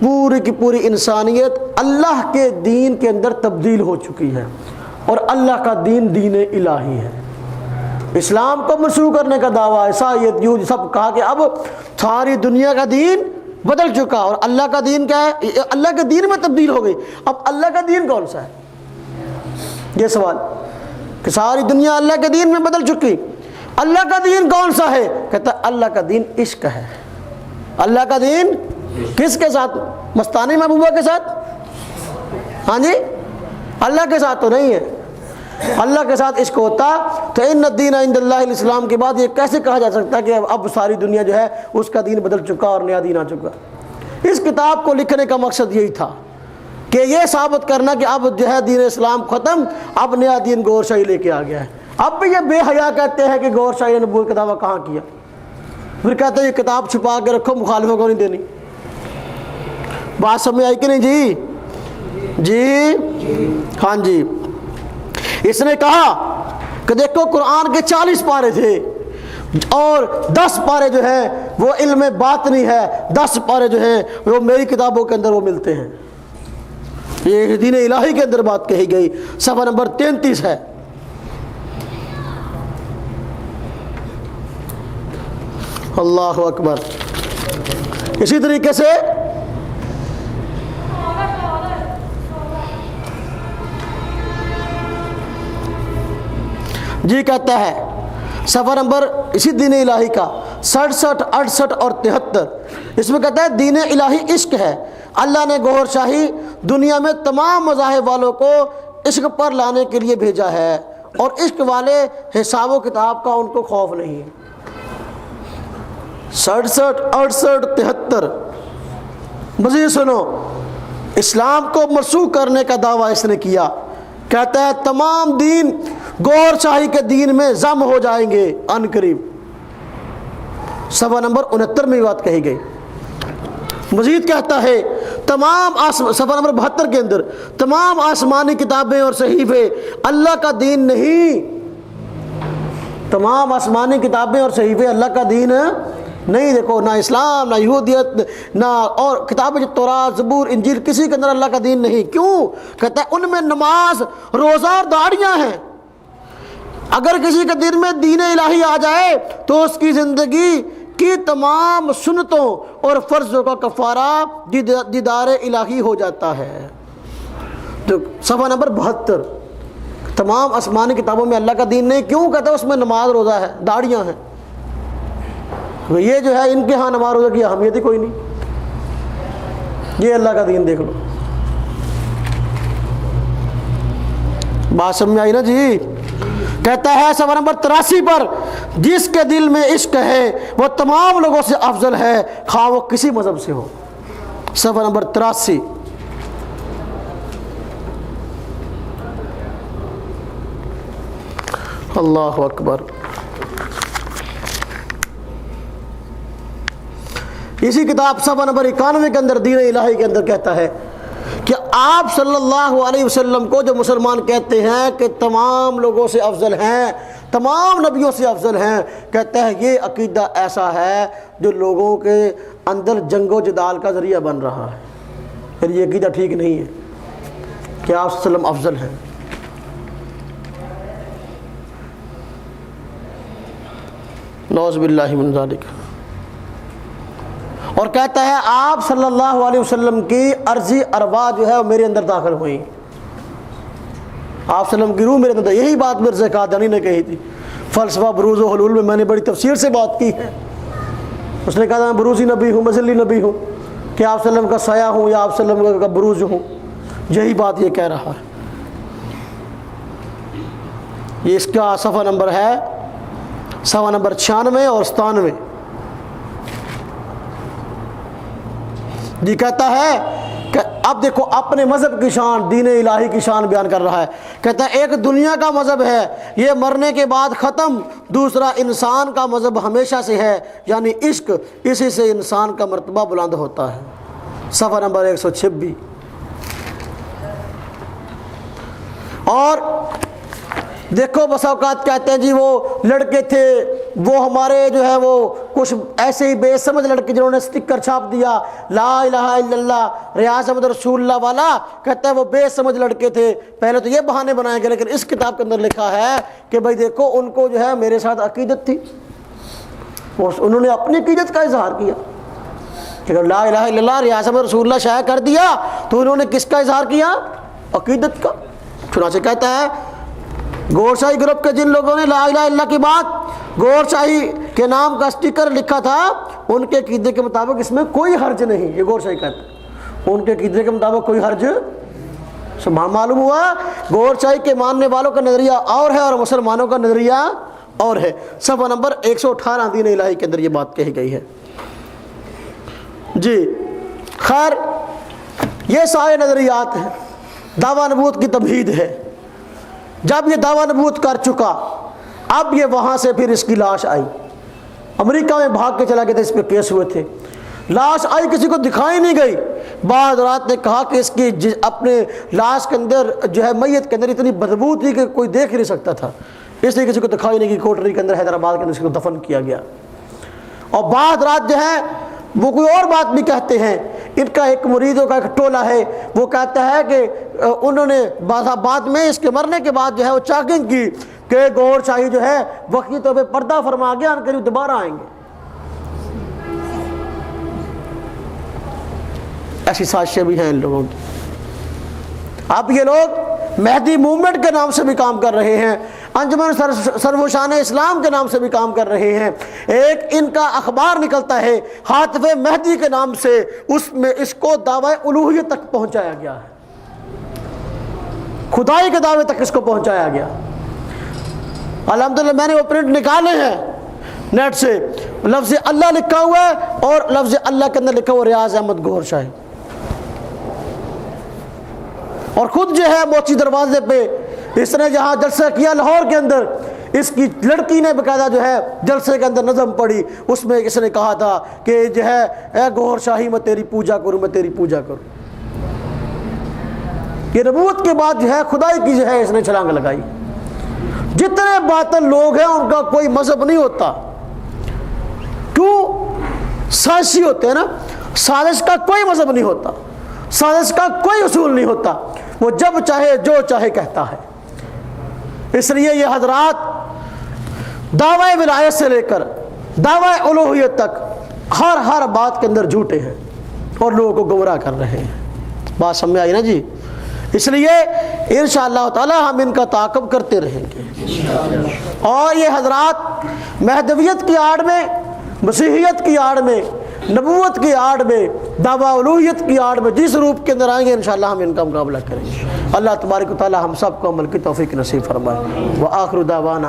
Speaker 1: پوری کی پوری انسانیت اللہ کے دین کے اندر تبدیل ہو چکی ہے، اور اللہ کا دین دین الہی ہے۔ اسلام کو منسوخ کرنے کا دعویٰ، عیسائیت، یہود، سب کہا کہ اب ساری دنیا کا دین بدل چکا، اور اللہ کا دین کیا ہے؟ اللہ کے دین میں تبدیل ہو گئی۔ اب اللہ کا دین کون سا ہے؟ یہ سوال کہ ساری دنیا اللہ کے دین میں بدل چکی، اللہ کا دین کون سا ہے؟ کہتا ہے اللہ کا دین عشق ہے۔ اللہ کا دین کس کے ساتھ؟ مستانی محبوبہ کے ساتھ؟ ہاں جی، اللہ کے ساتھ تو نہیں ہے۔ اللہ کے ساتھ عشق ہوتا تو ان الدین عند اللہ الاسلام کے بعد یہ کیسے کہا جا سکتا ہے کہ اب ساری دنیا جو ہے اس کا دین بدل چکا اور نیا دین آ چکا؟ اس کتاب کو لکھنے کا مقصد یہی تھا کہ یہ ثابت کرنا کہ اب جو ہے دین اسلام ختم، اب نیا دین گور شاہی لے کے آ گیا ہے۔ اب بھی یہ بے حیا کہتے ہیں کہ گور شاہی نے نبوت کا دعویٰ کہاں کیا، پھر کہتے ہیں یہ کتاب چھپا کے رکھو، مخالفوں کو نہیں دینی۔ بات سمجھ آئی کہ نہیں جی؟ جی ہاں جی۔ اس نے کہا کہ دیکھو قرآن کے 40 پارے تھے اور 10 پارے جو ہیں وہ علم باطنی ہے، 10 پارے جو ہیں وہ میری کتابوں کے اندر وہ ملتے ہیں۔ یہ دین الہی کے اندر بات کہی گئی، صفحہ نمبر 33 ہے۔ اللہ اکبر۔ اسی طریقے سے جی کہتا ہے صفحہ نمبر اسی دین الہی کا 67، 68 اور 73، اس میں کہتا ہے دین الہی عشق ہے۔ اللہ نے گوھر شاہی دنیا میں تمام مذاہب والوں کو عشق پر لانے کے لیے بھیجا ہے، اور عشق والے حساب و کتاب کا ان کو خوف نہیں ہے۔ 67، 68، 73۔ مزید سنو، اسلام کو منسوخ کرنے کا دعویٰ اس نے کیا، کہتا ہے تمام دین گور شاہی کے دین میں ضم ہو جائیں گے ان قریب۔ صفحہ نمبر 69 میں بات کہی گئی۔ مزید کہتا ہے تمام صفحہ نمبر 72 کے اندر تمام آسمانی کتابیں اور صحیفے اللہ کا دین نہیں، تمام آسمانی کتابیں اور صحیفے اللہ کا دین نہیں۔ دیکھو، نہ اسلام، نہ یہودیت، نہ اور کتابیں جو تورات، زبور، انجیل، کسی کے اندر اللہ کا دین نہیں۔ کیوں؟ کہتا ہے ان میں نماز، روزہ اور داڑیاں ہیں۔ اگر کسی کے دل میں دین الہی آ جائے تو اس کی زندگی کی تمام سنتوں اور فرضوں کا کفارہ دیدار الہی ہو جاتا ہے۔ تو صفحہ نمبر 72، تمام آسمانی کتابوں میں اللہ کا دین نہیں۔ کیوں؟ کہتا ہے اس میں نماز، روزہ ہے، داڑیاں ہیں۔ یہ جو ہے ان کے ہاں نماز روزہ کی اہمیت ہی کوئی نہیں۔ یہ اللہ کا دین دیکھ لو۔ بات سمجھ آئی نا جی؟ کہتا ہے صفحہ نمبر 83 پر جس کے دل میں عشق ہے وہ تمام لوگوں سے افضل ہے، خواہ وہ کسی مذہب سے ہو۔ صفحہ نمبر 83۔ اللہ اکبر۔ اسی کتاب صفحہ نمبر 91 کے اندر دین الہی کے اندر کہتا ہے کہ آپ صلی اللہ علیہ وسلم کو جو مسلمان کہتے ہیں کہ تمام لوگوں سے افضل ہیں، تمام نبیوں سے افضل ہیں، کہتا ہے یہ عقیدہ ایسا ہے جو لوگوں کے اندر جنگ و جدال کا ذریعہ بن رہا ہے۔ پھر یہ عقیدہ ٹھیک نہیں ہے کہ آپ صلی اللہ علیہ وسلم افضل ہیں۔ نعوذ باللہ من ذالک۔ اور کہتا ہے آپ صلی اللہ علیہ وسلم کی عرضی ارواح جو ہے وہ میرے اندر داخل ہوئیں، آپ صلی اللہ علیہ وسلم کی روح میرے اندر۔ یہی بات مرزا قادیانی نے کہی تھی۔ فلسفہ بروز و حلول میں نے بڑی تفصیل سے بات کی ہے۔ اس نے کہا میں بروزی نبی ہوں، مزلی نبی ہوں، کہ آپ صلی اللہ علیہ وسلم کا سایہ ہوں یا آپ صلی اللہ علیہ وسلم کا بروز ہوں۔ یہی بات یہ کہہ رہا ہے۔ یہ اس کا صفحہ نمبر ہے صفحہ نمبر 96 اور 97۔ جی کہتا ہے کہ اب دیکھو اپنے مذہب کی شان، دین الہی کی شان بیان کر رہا ہے۔ کہتا ہے ایک دنیا کا مذہب ہے، یہ مرنے کے بعد ختم، دوسرا انسان کا مذہب ہمیشہ سے ہے، یعنی عشق، اسی سے انسان کا مرتبہ بلند ہوتا ہے۔ صفحہ نمبر 126۔ اور دیکھو بس اوقات کہتے ہیں جی وہ لڑکے تھے وہ ہمارے جو ہے وہ کچھ ایسے ہی بے سمجھ لڑکے جنہوں نے سٹکر چھاپ دیا لا الہ الا اللہ ریاض احمد رسول اللہ والا، کہتا ہے وہ بے سمجھ لڑکے تھے، پہلے تو یہ بہانے بنائے گئے، لیکن اس کتاب کے اندر لکھا ہے کہ بھائی دیکھو ان کو جو ہے میرے ساتھ عقیدت تھی، انہوں نے اپنی عقیدت کا اظہار کیا کہ لا الہ الا اللہ ریاض احمد رسول اللہ شائع کر دیا تو انہوں نے کس کا اظہار کیا؟ عقیدت کا۔ چنانچہ کہتا ہے گور شاہی گروپ کے جن لوگوں نے لا الہ الا اللہ کی بات گور شاہی کے نام کا سٹیکر لکھا تھا، ان کے عقیدے کے مطابق اس میں کوئی حرج نہیں، یہ گور شاہی کہتا ہے ان کے عقیدے کے مطابق کوئی حرج۔ معلوم ہوا گور شاہی کے ماننے والوں کا نظریہ اور ہے اور مسلمانوں کا نظریہ اور ہے۔ صفحہ نمبر 118 دین الہی کے اندر یہ بات کہی گئی ہے۔ جی خیر، یہ سارے نظریات ہیں، دعویٰ نبوت کی تمہید ہے۔ جب یہ دعویٰ نبوت کر چکا، اب یہ وہاں سے پھر اس کی لاش آئی، امریکہ میں بھاگ کے چلا گیا تھا، اس پہ کیس ہوئے تھے، لاش آئی کسی کو دکھائی نہیں گئی۔ بعد رات نے کہا کہ اس کی اپنے لاش کے اندر جو ہے میت کے اندر اتنی بدبو تھی کہ کوئی دیکھ نہیں سکتا تھا، اس لیے کسی کو دکھائی نہیں گئی، کوٹری کے اندر حیدرآباد کے اندر اس کو دفن کیا گیا۔ اور بعد رات جو ہے وہ کوئی اور بات بھی کہتے ہیں، ان کا ایک مریدوں کا ایک ٹولہ ہے، وہ کہتا ہے کہ انہوں نے بعد میں اس کے مرنے کے بعد جو ہے وہ چیکنگ کی کہ گور شاہی جو ہے وقتی طور پہ پردہ فرما گیا، ان قریب دوبارہ آئیں گے۔ ایسی سازشیں بھی ہیں ان لوگوں کی۔ اب یہ لوگ مہدی موومنٹ کے نام سے بھی کام کر رہے ہیں، انجمن سرو شان اسلام کے نام سے بھی کام کر رہے ہیں۔ ایک ان کا اخبار نکلتا ہے ہاتف مہدی کے نام سے، اس میں اس کو دعوی الوہیت تک پہنچایا گیا ہے، خدائی کے دعوے تک اس کو پہنچایا گیا۔ الحمدللہ میں نے وہ پرنٹ نکالے ہیں نیٹ سے، لفظ اللہ لکھا ہوا ہے اور لفظ اللہ کے اندر لکھا ہوا ریاض احمد گور شاہی، اور خود جو ہے موچی دروازے پہ اس نے جہاں جلسہ کیا لاہور کے اندر، اس کی لڑکی نے باقاعدہ جو ہے جلسے کے اندر نظم پڑھی، اس میں اس نے کہا تھا کہ جو ہے اے گور شاہی میں تیری پوجا کروں، میں تیری پوجا کروں۔ یہ نبوت کے بعد جو ہے خدائی کی جو ہے اس نے چھلانگ لگائی۔ جتنے باطل لوگ ہیں ان کا کوئی مذہب نہیں ہوتا، کیوں؟ سازشی ہوتے ہیں نا، سازش کا کوئی مذہب نہیں ہوتا، سازش کا کوئی اصول نہیں ہوتا، وہ جب چاہے جو چاہے کہتا ہے۔ اس لیے یہ حضرات دعوی ولایت سے لے کر دعوی الوہیت تک ہر بات کے اندر جھوٹے ہیں اور لوگوں کو گمراہ کر رہے ہیں۔ بات سمجھ آئی نا جی؟ اس لیے انشاءاللہ تعالی ہم ان کا تعاقب کرتے رہیں گے، اور یہ حضرات مہدویت کی آڑ میں، مسیحیت کی آڑ میں، نبوت کی آڑ میں، دعویٰ الوہیت کی آڑ میں جس روپ کے اندر آئیں گے انشاءاللہ ہم ان کا مقابلہ کریں گے۔ اللہ تبارک و تعالی ہم سب کو عمل کی توفیق نصیب فرمائے۔ وآخر دعوانا